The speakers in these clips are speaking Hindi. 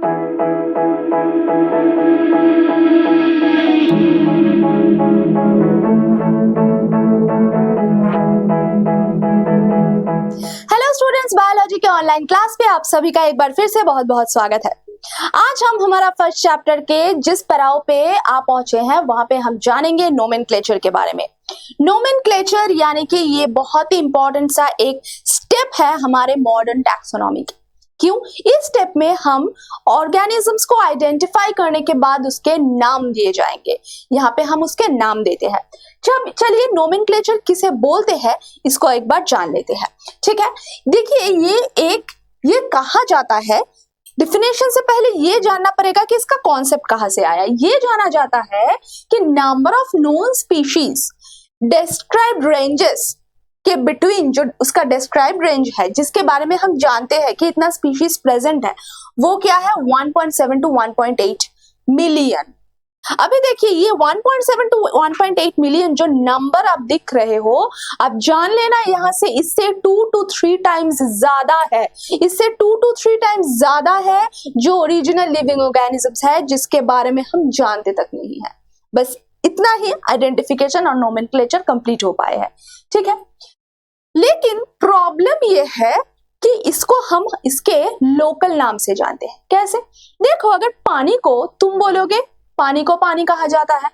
हेलो स्टूडेंट्स, बायोलॉजी के ऑनलाइन क्लास पे आप सभी का एक बार फिर से बहुत बहुत स्वागत है। आज हम हमारा फर्स्ट चैप्टर के जिस पड़ाव पे आप पहुंचे हैं वहां पे हम जानेंगे नोमेनक्लेचर के बारे में। नोमेनक्लेचर यानी कि ये बहुत ही इंपॉर्टेंट सा एक स्टेप है हमारे मॉडर्न टैक्सोनॉमी की। क्यों? इस स्टेप में हम ऑर्गेनिजम्स को आइडेंटिफाई करने के बाद उसके नाम दिए जाएंगे। यहाँ पे हम उसके नाम देते हैं। चलिए नोमेनक्लेचर किसे बोलते हैं इसको एक बार जान लेते हैं। ठीक है, देखिए ये कहा जाता है, डिफिनेशन से पहले ये जानना पड़ेगा कि इसका कॉन्सेप्ट कहां से आया। ये जाना जाता है कि number of known species described ranges के बिटवीन, जो उसका डिस्क्राइब्ड रेंज है जिसके बारे में हम जानते हैं कि इतना स्पीशीज प्रेजेंट है, वो क्या है 1.7 टू 1.8 मिलियन। अभी देखिए ये 1.7 टू 1.8 मिलियन जो नंबर आप दिख रहे हो, आप जान लेना यहाँ से इससे 2 to 3 टाइम्स ज्यादा है। इससे 2 to 3 टाइम्स ज्यादा है जो ओरिजिनल लिविंग ऑर्गेनिजम्स है जिसके बारे में हम जानते तक नहीं है। बस इतना ही आइडेंटिफिकेशन और नोमेनक्लेचर कंप्लीट हो पाए हैं। ठीक है, लेकिन प्रॉब्लम ये है कि इसको हम इसके लोकल नाम से जानते हैं। कैसे? देखो, अगर पानी को तुम बोलोगे, पानी को पानी कहा जाता है,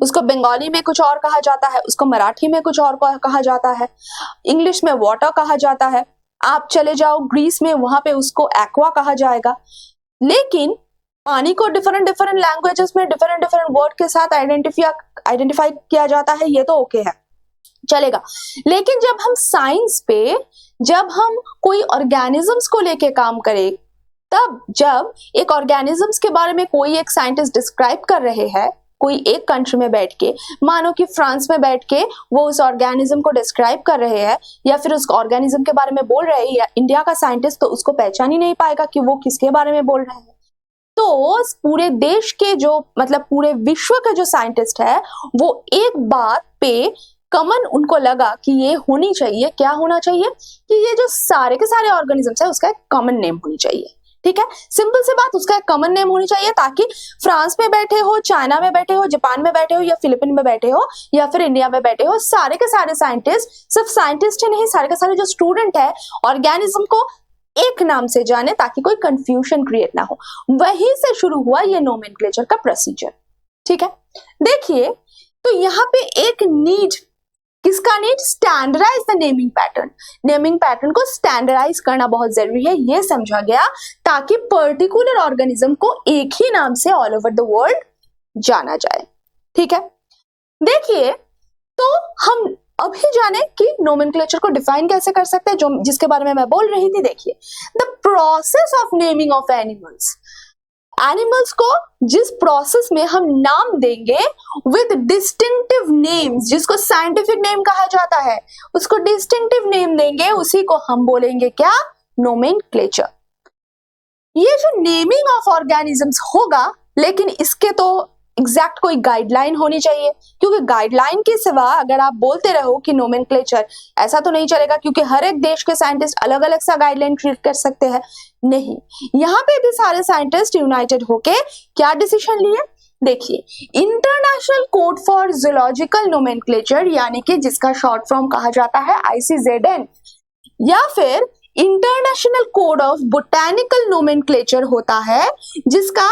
उसको बंगाली में कुछ और कहा जाता है, उसको मराठी में कुछ और कहा जाता है, इंग्लिश में वाटर कहा जाता है। आप चले जाओ ग्रीस में, वहां पे उसको एक्वा कहा जाएगा। लेकिन पानी को डिफरेंट लैंग्वेजेस में डिफरेंट वर्ड के साथ आइडेंटिफाई किया जाता है, ये तो ओके है, चलेगा। लेकिन जब हम साइंस पे, जब हम कोई ऑर्गेनिजम्स को लेके काम करें, तब जब एक ऑर्गेनिजम्स के बारे में कोई एक साइंटिस्ट डिस्क्राइब कर रहे हैं, कोई एक कंट्री में बैठ के, मानो कि फ्रांस में बैठ के वो उस ऑर्गेनिज्म को डिस्क्राइब कर रहे हैं या फिर उस ऑर्गेनिज्म के बारे में बोल रहे हैं, या इंडिया का साइंटिस्ट तो उसको पहचान ही नहीं पाएगा कि वो किसके बारे में बोल रहे हैं। तो पूरे देश के जो, मतलब पूरे विश्व के जो साइंटिस्ट है, वो एक बात पे कॉमन उनको लगा कि ये होनी चाहिए, क्या होना चाहिए कि ये जो सारे के सारे ऑर्गेनिजम्स है उसका एक कॉमन नेम होनी चाहिए। ठीक है, सिंपल सी बात, उसका एक कॉमन नेम होनी चाहिए ताकि फ्रांस में बैठे हो, चाइना में बैठे हो, जापान में बैठे हो, या फिलीपीन में बैठे हो, या फिर इंडिया में बैठे हो, सारे के सारे साइंटिस्ट, सिर्फ साइंटिस्ट ही नहीं, सारे के सारे जो स्टूडेंट है ऑर्गेनिज्म को एक नाम से जाने ताकि कोई कंफ्यूजन क्रिएट ना हो। वहीं से शुरू हुआ ये नोमेनक्लेचर का प्रोसीजर। ठीक है, देखिए तो यहाँ पे एक नीड, किसका need? Standardize the naming pattern. Naming pattern को स्टैंडर्डाइज करना बहुत जरूरी है, ये समझा गया ताकि पर्टिकुलर ऑर्गेनिज्म को एक ही नाम से ऑल ओवर द वर्ल्ड जाना जाए। ठीक है, देखिए तो हम अभी जाने कि नोमेनक्लेचर को डिफाइन कैसे कर सकते हैं, जो जिसके बारे में मैं बोल रही थी। देखिए, the process of naming of animals, animals को जिस प्रोसेस में हम नाम देंगे विद डिस्टिंक्टिव नेम्स, जिसको साइंटिफिक नेम कहा जाता है, उसको डिस्टिंक्टिव नेम देंगे, उसी को हम बोलेंगे क्या? नोमेनक्लेचर। ये जो नेमिंग ऑफ ऑर्गेनिजम्स होगा, लेकिन इसके तो एग्जैक्ट कोई गाइडलाइन होनी चाहिए, क्योंकि गाइडलाइन के सिवा अगर आप बोलते रहो कि नोमेनक्लेचर, ऐसा तो नहीं चलेगा, क्योंकि हर एक देश के साइंटिस्ट अलग अलग सा गाइडलाइन क्रिएट कर सकते हैं। नहीं, यहाँ पे भी सारे साइंटिस्ट यूनाइटेड होके क्या डिसीजन लिए? देखिए, international code for zoological nomenclature, यानी कि जिसका शॉर्ट फॉर्म कहा जाता है ICZN, या फिर international code of botanical nomenclature होता है, जिसका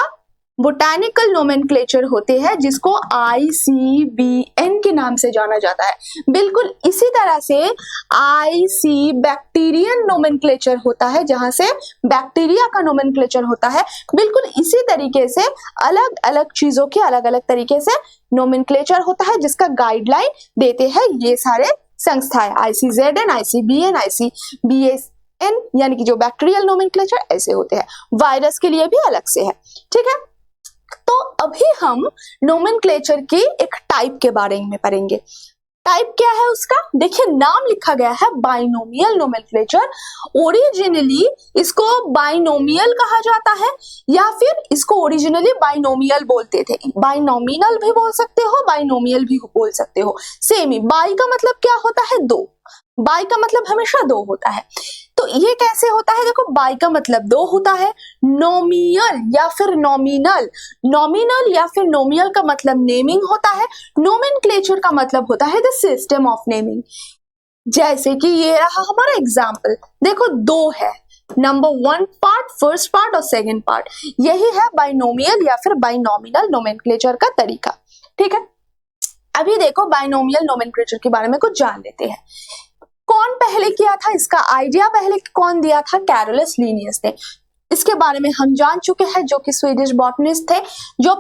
बोटैनिकल नोमेनक्लेचर होते हैं, जिसको ICBN के नाम से जाना जाता है। बिल्कुल इसी तरह से IC बैक्टीरियन नोमेनक्लेचर होता है, जहां से बैक्टीरिया का नोमेनक्लेचर होता है। बिल्कुल इसी तरीके से अलग अलग चीजों के अलग अलग तरीके से नोमेनक्लेचर होता है, जिसका गाइडलाइन देते हैं ये सारे संस्थाएं, ICZN, ICBN, ICBSN, यानी कि जो बैक्टीरियल नोमेनक्लेचर ऐसे होते हैं। वायरस के लिए भी अलग से है। ठीक है, तो अभी हम नोमेनक्लेचर की एक टाइप के बारे में पढ़ेंगे। टाइप क्या है उसका? देखिए, नाम लिखा गया है बाइनोमियल नोमेनक्लेचर। ओरिजिनली इसको बाइनोमियल कहा जाता है, या फिर इसको ओरिजिनली बाइनोमियल बोलते थे। बाइनोमिनल भी बोल सकते हो, बाइनोमियल भी बोल सकते हो, सेम ही। बाई का मतलब क्या होता है? दो, बाई का मतलब हमेशा दो होता है। तो ये कैसे होता है? देखो, बाई का मतलब दो होता है। नोमियल या फिर नॉमिनल, नॉमिनल या फिर नोमियल का मतलब नेमिंग होता है। नोमेनक्लेचर का मतलब होता है द सिस्टम ऑफ नेमिंग। जैसे कि ये रहा हमारा एग्जाम्पल, देखो दो है, नंबर 1 पार्ट, फर्स्ट पार्ट और सेकंड पार्ट। यही है बाइनोमियल या फिर बाइनोमिनल नोमेनक्लेचर का तरीका। ठीक है, अभी देखो बाइनोमियल नोमेनक्लेचर के बारे में कुछ जान लेते हैं। कौन पहले किया था, इसका आइडिया पहले कौन दिया था? कैरोलस लीनियस ने। इसके बारे में हम जान चुके हैं, जो कि स्वीडिश बॉटनिस्ट थे, जो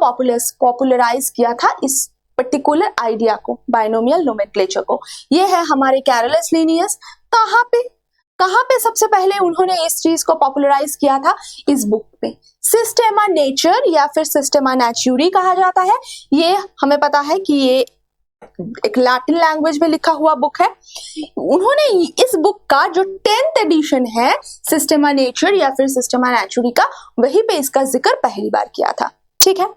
पॉपुलराइज किया था इस पर्टिकुलर आइडिया को, बाइनोमियल नोमेनक्लेचर को। ये है हमारे कैरोलस लीनियस। कहाँ पे सबसे पहले उन्होंने इस चीज को पॉपुलराइज किया था? इस बुक पे, सिस्टेमा नेचर या फिर सिस्टेमा नेचुरी कहा जाता है। ये हमें पता है कि ये एक लैटिन लैंग्वेज में लिखा हुआ बुक है। उन्होंने इस बुक का जो 10th एडिशन है सिस्टेमा नेचर या फिर सिस्टेमा नेचुरी का, वहीं पे इसका जिक्र पहली बार किया था। ठीक है,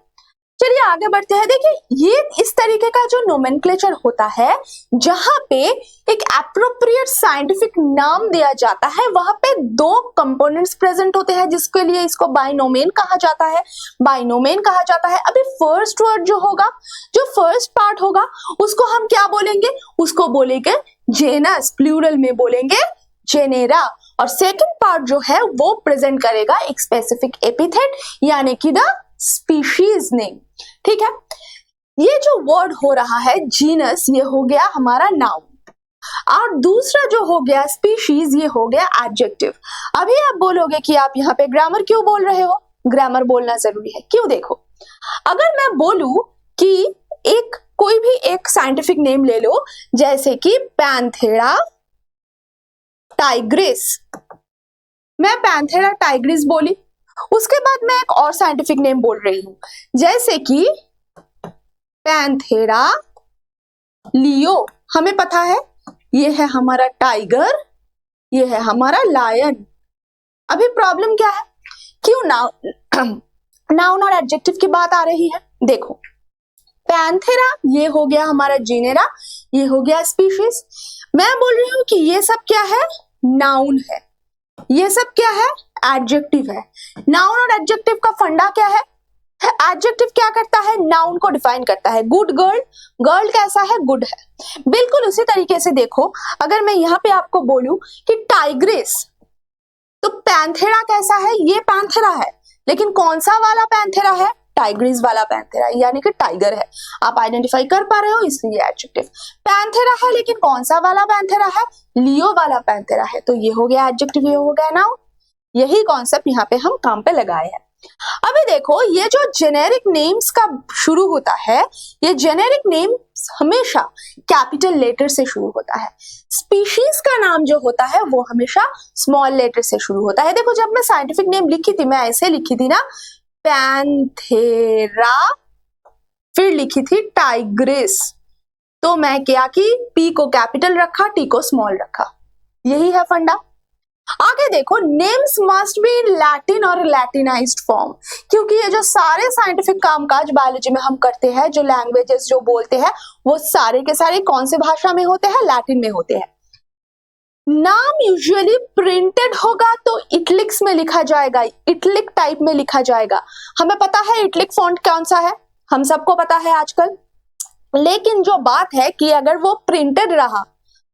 चलिए आगे बढ़ते हैं। देखिए, ये इस तरीके का जो नोमेनक्लेचर होता है, जहां पे एक एप्रोप्रिएट साइंटिफिक नाम दिया जाता है, वहां पे दो कंपोनेंट्स प्रेजेंट होते हैं, जिसके लिए इसको बाइनोमेन कहा जाता है। बाइनोमेन कहा जाता है। अभी फर्स्ट वर्ड जो होगा, जो फर्स्ट पार्ट होगा, उसको हम क्या बोलेंगे? उसको बोलेंगे जेनस, प्लूरल में बोलेंगे जेनेरा। और सेकंड पार्ट जो है वो प्रेजेंट करेगा एक स्पेसिफिक एपिथेट, यानी कि द स्पीशीज नेम। ठीक है, ये जो वर्ड हो रहा है जीनस, ये हो गया हमारा नाउन, और दूसरा जो हो गया स्पीशीज, ये हो गया एडजेक्टिव। अभी आप बोलोगे कि आप यहाँ पे ग्रामर क्यों बोल रहे हो? ग्रामर बोलना जरूरी है। क्यों? देखो, अगर मैं बोलूं कि एक कोई भी एक साइंटिफिक नेम ले लो, जैसे कि पैंथेरा टाइग्रिस, मैं पैंथेरा टाइग्रिस बोली, उसके बाद मैं एक और साइंटिफिक नेम बोल रही हूं, जैसे कि पैंथेरा लियो। हमें पता है ये है हमारा टाइगर, ये है हमारा लायन। अभी प्रॉब्लम क्या है? क्यों नाउन और एडजेक्टिव की बात आ रही है? देखो, पैंथेरा ये हो गया हमारा जीनेरा, ये हो गया स्पीशीज। मैं बोल रही हूं कि ये सब क्या है? नाउन है। ये सब क्या है? एडजेक्टिव है। नाउन और एडजेक्टिव का फंडा क्या है? एडजेक्टिव क्या करता है? नाउन को डिफाइन करता है। गुड गर्ल, गर्ल कैसा है? गुड है। बिल्कुल उसी तरीके से देखो, अगर मैं यहाँ पे आपको बोलूं कि टाइग्रिस, तो पैंथेरा कैसा है? ये पैंथेरा है, लेकिन कौन सा वाला पैंथेरा है? टाइग्रिस वाला पैंथेरा, यानी कि टाइगर है। आप आइडेंटिफाई कर पा रहे हो, इसलिए एडजेक्टिव। पैंथेरा है, लेकिन कौन सा वाला पैंथेरा है? लियो वाला पैंथेरा है, तो ये हो गया एडजेक्टिव, ये हो गया नाउन। यही कॉन्सेप्ट यहाँ पे हम काम पे लगाए हैं। अभी देखो, ये जो जेनेरिक नेम्स का शुरू होता है, ये जेनेरिक नेम हमेशा कैपिटल लेटर से शुरू होता है। स्पीशीज का नाम जो होता है वो हमेशा स्मॉल लेटर से शुरू होता है। देखो, जब मैं साइंटिफिक नेम लिखी थी, मैं ऐसे लिखी थी ना, पैंथेरा, फिर लिखी थी टाइग्रिस, तो मैं क्या की, पी को कैपिटल रखा, टी को स्मॉल रखा। यही है फंडा। आगे देखो, names must be in Latin और लैटिनाइज्ड फॉर्म, क्योंकि ये जो सारे साइंटिफिक कामकाज बायोलॉजी में हम करते हैं, जो लैंग्वेजेस जो बोलते हैं, वो सारे के सारे कौन से भाषा में होते हैं? लैटिन में होते हैं। नाम यूजुअली प्रिंटेड होगा तो इटलिक्स में लिखा जाएगा, इटलिक टाइप में लिखा जाएगा। हमें पता है इटलिक फॉन्ट कौन सा है, हम सबको पता है आजकल। लेकिन जो बात है कि अगर वो प्रिंटेड रहा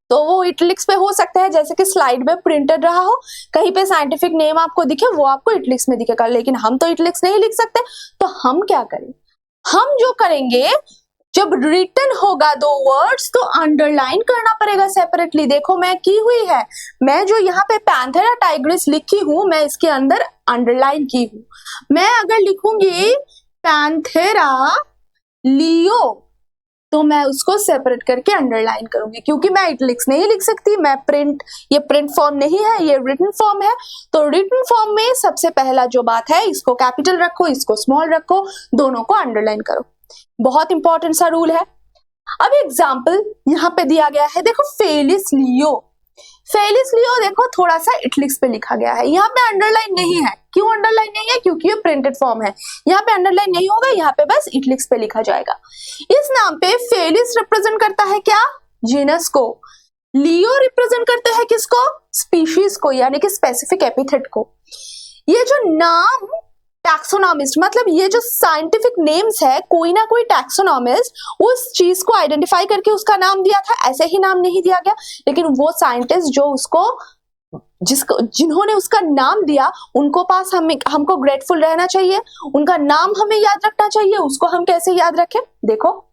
तो वो इटलिक्स पे हो सकता है, जैसे कि स्लाइड में प्रिंटेड रहा हो, कहीं पे साइंटिफिक नेम आपको दिखे, वो आपको इटलिक्स में दिखेगा। लेकिन हम तो इटलिक्स नहीं लिख सकते, तो हम क्या करें? हम जो करेंगे, जब रिटन होगा दो वर्ड्स, तो अंडरलाइन करना पड़ेगा सेपरेटली। देखो, मैं की हुई है, मैं जो यहाँ पे पैंथेरा टाइग्रिस लिखी हूं, मैं इसके अंदर अंडरलाइन की हूं। मैं अगर लिखूंगी पैंथेरा लियो, तो मैं उसको सेपरेट करके अंडरलाइन करूंगी, क्योंकि मैं इटलिक्स नहीं लिख सकती। मैं ये प्रिंट फॉर्म नहीं है, ये रिटन फॉर्म है। तो रिटन फॉर्म में सबसे पहला जो बात है, इसको कैपिटल रखो, इसको स्मॉल रखो, दोनों को अंडरलाइन करो। बहुत इंपॉर्टेंट सा रूल है। अब एग्जाम्पल यहाँ पे दिया गया है, देखो, फेलिस लियो। फेलिस लियो देखो, थोड़ा सा इटलिक्स पे लिखा गया है, यहाँ पे अंडरलाइन नहीं है। क्यों अंडरलाइन नहीं है? क्योंकि ये प्रिंटेड फॉर्म है, यहाँ पे अंडरलाइन नहीं होगा, यहाँ पे बस इटलिक्स पे लिखा जाएगा। इस नाम पे फेलिस रिप्रेजेंट करता है क्या? जीनस को। लियो रिप्रेजेंट करते हैं किसको? स्पीशीज को, यानी कि स्पेसिफिक एपिथेट को। ये जो नाम टैक्सोनॉमिस्ट, मतलब ये जो साइंटिफिक नेम्स है, कोई ना कोई टैक्सोनॉमिस्ट उस चीज को आइडेंटिफाई करके उसका नाम दिया था, ऐसे ही नाम नहीं दिया गया। लेकिन वो साइंटिस्ट जो उसको जिन्होंने उसका नाम दिया, उनको पास हमको ग्रेटफुल रहना चाहिए, उनका नाम हमें याद रखना चाहिए। उसको हम कैसे याद रखें? देखो,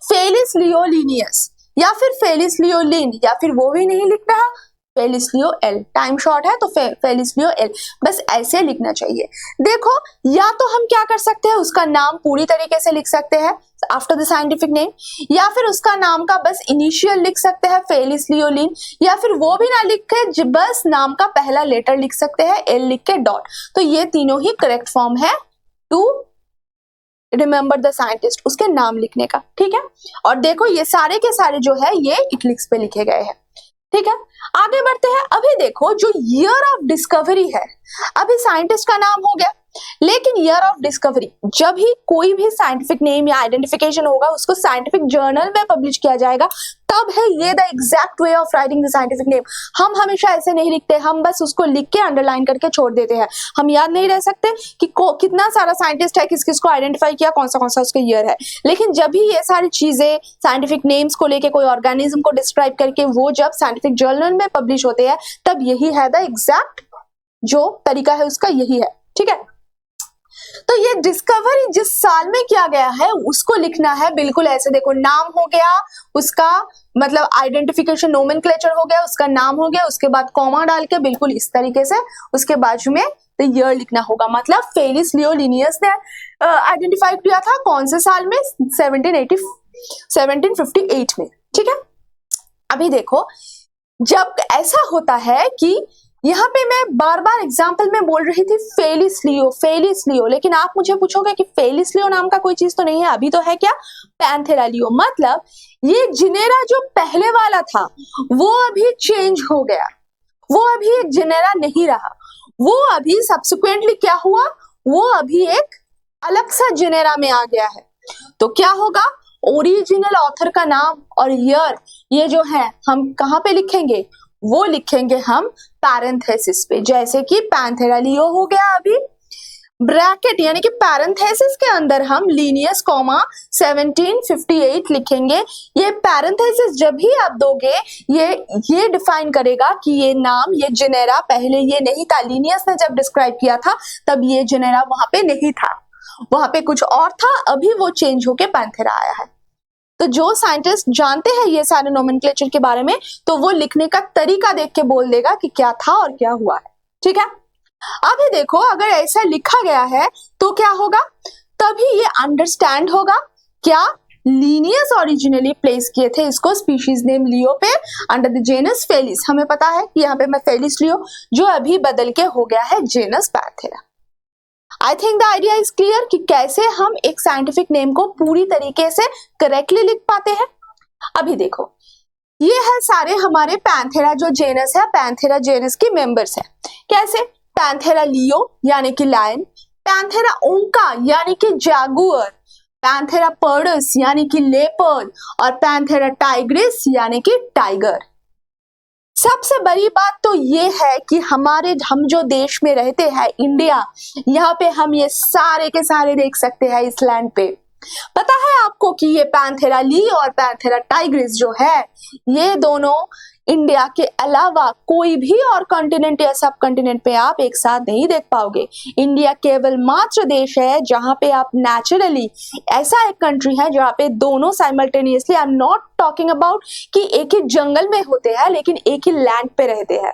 फेलिस लियो लीनियस या फिर फेलिस लियो लिन, या फिर वो भी नहीं लिख रहा, फेलिस लियो एल, टाइम शॉर्ट है तो फेलिस लियो एल, बस ऐसे लिखना चाहिए। देखो, या तो हम क्या कर सकते हैं, उसका नाम पूरी तरीके से लिख सकते हैं आफ्टर द साइंटिफिक नेम, या फिर उसका नाम का बस इनिशियल लिख सकते हैं फेलिस लियो लिन, या फिर वो भी ना लिख के बस नाम का पहला लेटर लिख सकते हैं, एल लिख के डॉट। तो ये तीनों ही करेक्ट फॉर्म है टू रिमेंबर द साइंटिस्ट, उसके नाम लिखने का। ठीक है, और देखो ये सारे के सारे जो है ये इटलिक्स पे लिखे गए हैं। ठीक है, आगे बढ़ते हैं। अभी देखो, जो ईयर ऑफ डिस्कवरी है, अभी साइंटिस्ट का नाम हो गया, लेकिन ईयर ऑफ डिस्कवरी, जब ही कोई भी साइंटिफिक नेम या आइडेंटिफिकेशन होगा, उसको साइंटिफिक जर्नल में पब्लिश किया जाएगा, तब है ये the exact way of writing the scientific name. हम हमेशा ऐसे नहीं लिखते, हम बस उसको लिख के अंडरलाइन करके छोड़ देते हैं। हम याद नहीं रह सकते कि कितना सारा साइंटिस्ट है, किस किस को आइडेंटिफाई किया, कौन सा उसका ईयर है। लेकिन जब भी ये सारी चीजें साइंटिफिक नेम्स को लेके, कोई ऑर्गेनिज्म को डिस्क्राइब करके वो जब साइंटिफिक जर्नल में पब्लिश होते हैं, तब यही है द एग्जैक्ट जो तरीका है उसका, यही है। ठीक है, तो ये डिस्कवरी जिस साल में किया गया है उसको लिखना है बिल्कुल ऐसे। देखो, नाम हो गया उसका, मतलब आइडेंटिफिकेशन नोमेनक्लेचर हो गया, उसका नाम हो गया, उसके बाद कॉमा डाल के बिल्कुल इस तरीके से उसके बाजू में तो ईयर लिखना होगा। मतलब फेलिस लियो लीनियस ने आइडेंटिफाई किया था कौन से साल में? 1758 में। ठीक है, अभी देखो, जब ऐसा होता है कि यहाँ पे मैं बार बार एग्जाम्पल में बोल रही थी फेलिस लियो, लेकिन आप मुझे पूछोगे कि फेलिस लियो नाम का कोई चीज तो नहीं है, अभी तो है क्या? Panthera leo. मतलब ये जिनेरा जो पहले वाला था वो अभी चेंज हो गया, वो अभी एक जिनेरा नहीं रहा, वो अभी सब्सिक्वेंटली क्या हुआ, वो अभी एक अलग सा जिनेरा में आ गया है। तो क्या होगा? ओरिजिनल ऑथर का नाम और ईयर, ये जो है हम कहाँ पे लिखेंगे? वो लिखेंगे हम पैरेंथेसिस पे, जैसे कि पैंथेरा लियो हो गया अभी, ब्रैकेट यानी कि पैरेंथेसिस के अंदर हम लीनियस कॉमा 1758 लिखेंगे। ये पैरेंथेसिस जब भी आप दोगे, ये डिफाइन करेगा कि ये नाम, ये जेनेरा पहले ये नहीं था। लीनियस ने जब डिस्क्राइब किया था तब ये जेनेरा वहां पे नहीं था, वहां पे कुछ और था, अभी वो चेंज होके पैंथेरा आया है। तो जो साइंटिस्ट जानते हैं ये सारे नोमेनक्लेचर के बारे में, तो वो लिखने का तरीका देख के बोल देगा कि क्या था और क्या हुआ है। ठीक है, अभी देखो, अगर ऐसा लिखा गया है तो क्या होगा? तभी ये अंडरस्टैंड होगा। क्या? लीनियस ओरिजिनली प्लेस किए थे इसको स्पीशीज नेम लियो पे अंडर द जेनस फेलिस। हमें पता है कि यहाँ पे मैं फेलिस लियो, जो अभी बदल के हो गया है genus Panthera. I think the idea is clear कि कैसे हम एक साइंटिफिक नेम को पूरी तरीके से करेक्टली लिख पाते हैं। अभी देखो, ये है सारे हमारे पैंथेरा जो जेनस है, पैंथेरा जेनस के मेंबर्स हैं। कैसे? पैंथेरा लियो यानी कि लायन, पैंथेरा ओंका यानी कि जैगुअर, पैंथेरा पर्डस यानी कि लेपर्ड, और पैंथेरा टाइग्रिस यानी कि टाइगर। सबसे बड़ी बात तो ये है कि हम जो देश में रहते हैं, इंडिया, यहाँ पे हम ये सारे के सारे देख सकते हैं इस लैंड पे। पता है आपको कि ये पैंथेरा ली और पैंथेरा टाइग्रिस जो है, ये दोनों इंडिया के अलावा कोई भी और कॉन्टिनेंट या सब कॉन्टिनेंट पे आप एक साथ नहीं देख पाओगे। इंडिया केवल मात्र देश है जहां पे आप नेचुरली, ऐसा एक कंट्री है जहां पे दोनों simultaneously, I am not talking about कि एक ही जंगल में होते हैं, लेकिन एक ही लैंड पे रहते हैं।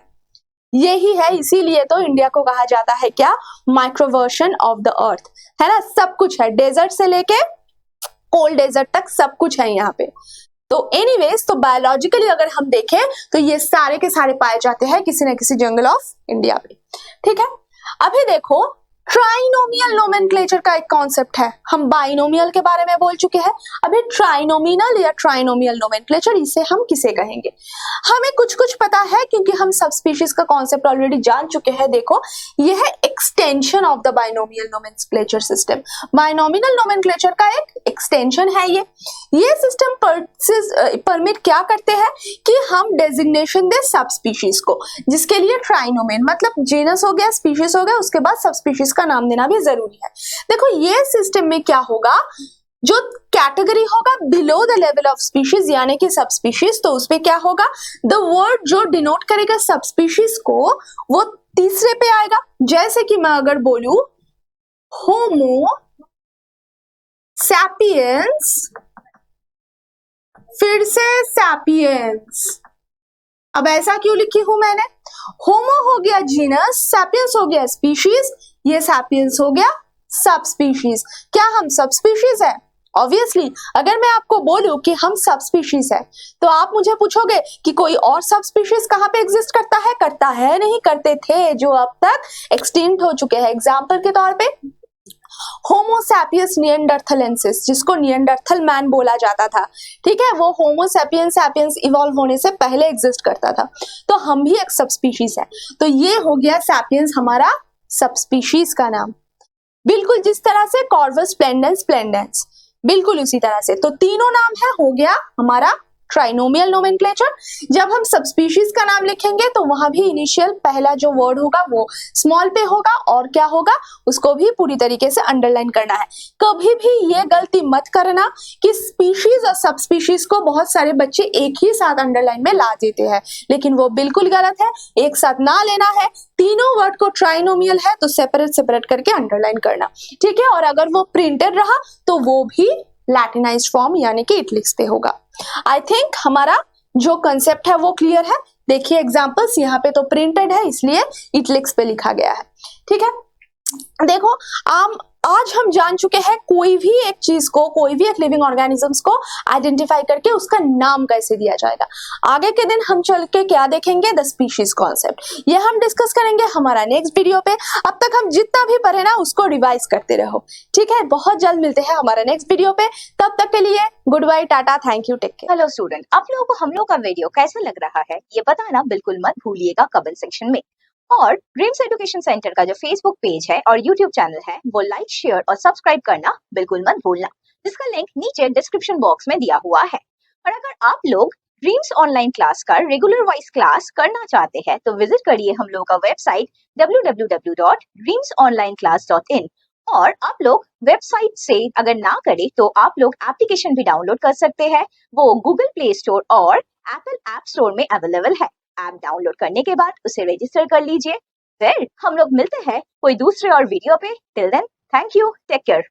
यही है, इसीलिए तो इंडिया को कहा जाता है क्या? माइक्रोवर्शन ऑफ द अर्थ, है ना। सब कुछ है, डेजर्ट से लेके कोल्ड डेजर्ट तक सब कुछ है यहाँ पे। तो एनीवेज, तो बायोलॉजिकली अगर हम देखें तो ये सारे के सारे पाए जाते हैं किसी न किसी जंगल ऑफ इंडिया पे। ठीक है, अभी देखो, ट्राइनोमियल नोमेनक्लेचर का एक कॉन्सेप्ट है। हम बाइनोमियल के बारे में बोल चुके हैं, अभी ट्राइनोमिनल या ट्राइनोमियल नोमेनक्लेचर, इसे हम किसे कहेंगे? हमें कुछ कुछ पता है क्योंकि हम सब स्पीशीज का कॉन्सेप्ट ऑलरेडी जान चुके हैं। देखो, यह है extension of the binomial nomenclature system. Binomial nomenclature का एक एक्सटेंशन है ये सिस्टम परमिट क्या करते हैं कि हम डेजिग्नेशन दे सब स्पीशीज को, जिसके लिए ट्राइनोमेन मतलब जीनस हो गया, स्पीशीज हो गया, उसके बाद सब स्पीशीज का नाम देना भी जरूरी है। देखो, ये सिस्टम में क्या होगा, जो कैटेगरी होगा below the level of species यानी कि सब स्पीशीज, तो उसमें क्या होगा, द वर्ड जो डिनोट करेगा सब स्पीशीज को वो तीसरे पे आएगा। जैसे कि मैं अगर बोलूं होमो सैपियंस, फिर से सैपियंस, अब ऐसा क्यों लिखी हूं मैंने? होमो हो गया जीनस, सैपियंस हो गया स्पीशीज, ये सैपियंस हो गया सब स्पीशीज। क्या हम सब स्पीशीज है? ऑब्वियसली, अगर मैं आपको बोलूं कि हम सब स्पीशीज है तो आप मुझे पूछोगे कि कोई और सब स्पीशीज कहां पे एग्जिस्ट करता है? करता है नहीं, करते थे, जो अब तक एक्सटिंक्ट हो चुके हैं। एग्जाम्पल के तौर पे होमो सैपियंस निएंडरथलेंसिस, जिसको निएंडरथल मैन बोला जाता था, ठीक है, वो होमो सैपियंस इवॉल्व होने से पहले एग्जिस्ट करता था, तो हम भी एक सब स्पीशीज है। तो ये हो गया सैपियंस हमारा सब स्पीशीज का नाम। बिल्कुल जिस तरह से कॉर्वस स्प्लेंडेंस, बिल्कुल उसी तरह से। तो तीनों नाम है, हो गया हमारा ट्राइनोमियल नोमेनक्लेचर। जब हम सब स्पीशीज का नाम लिखेंगे तो वहां भी इनिशियल पहला जो वर्ड होगा वो स्मॉल पे होगा, और क्या होगा, उसको भी पूरी तरीके से अंडरलाइन करना है। कभी भी ये गलती मत करना कि स्पीशीज और सब स्पीशीज को बहुत सारे बच्चे एक ही साथ अंडरलाइन में ला देते हैं, लेकिन वो बिल्कुल गलत है। एक साथ ना लेना है, तीनों वर्ड को ट्राइनोमियल है तो सेपरेट करके अंडरलाइन करना, ठीक है। और अगर वो प्रिंटेड रहा तो वो भी लैटिनाइज्ड फॉर्म यानी कि इटलिक्स पे होगा। आई थिंक हमारा जो कंसेप्ट है वो क्लियर है। देखिए एग्जांपल्स, यहाँ पे तो प्रिंटेड है इसलिए इटलिक्स पे लिखा गया है, ठीक है। देखो, आज हम जान चुके हैं कोई भी एक चीज को, कोई भी एक लिविंग ऑर्गेनिजम्स को आइडेंटिफाई करके उसका नाम कैसे दिया जाएगा। आगे के दिन हम चल के क्या देखेंगे, द स्पीशीज कॉन्सेप्ट, ये हम डिस्कस करेंगे हमारा नेक्स्ट वीडियो पे। अब तक हम जितना भी पढ़े ना उसको रिवाइज करते रहो, ठीक है। बहुत जल्द मिलते हैं हमारा नेक्स्ट वीडियो पे, तब तक के लिए good bye, tata, thank you, take care. Hello student, आप लोगों को हम लोग का वीडियो कैसा लग रहा है ये बताना बिल्कुल मत भूलिएगा कमेंट सेक्शन में। और ड्रीम्स एजुकेशन सेंटर का जो फेसबुक पेज है और यूट्यूब चैनल है वो लाइक, शेयर और सब्सक्राइब करना बिल्कुल मत भूलना, जिसका लिंक नीचे डिस्क्रिप्शन बॉक्स में दिया हुआ है। और अगर आप लोग ड्रीम्स ऑनलाइन क्लास का रेगुलर वाइज क्लास करना चाहते हैं तो विजिट करिए हम लोग का वेबसाइट www.dreamsonlineclass.in। और आप लोग वेबसाइट से अगर ना करें तो आप लोग एप्लीकेशन भी डाउनलोड कर सकते हैं, वो गूगल प्ले स्टोर और एप्पल ऐप स्टोर में अवेलेबल है। ऐप डाउनलोड करने के बाद उसे रजिस्टर कर लीजिए। फिर हम लोग मिलते हैं कोई दूसरे और वीडियो पे। Till then, thank you, take care.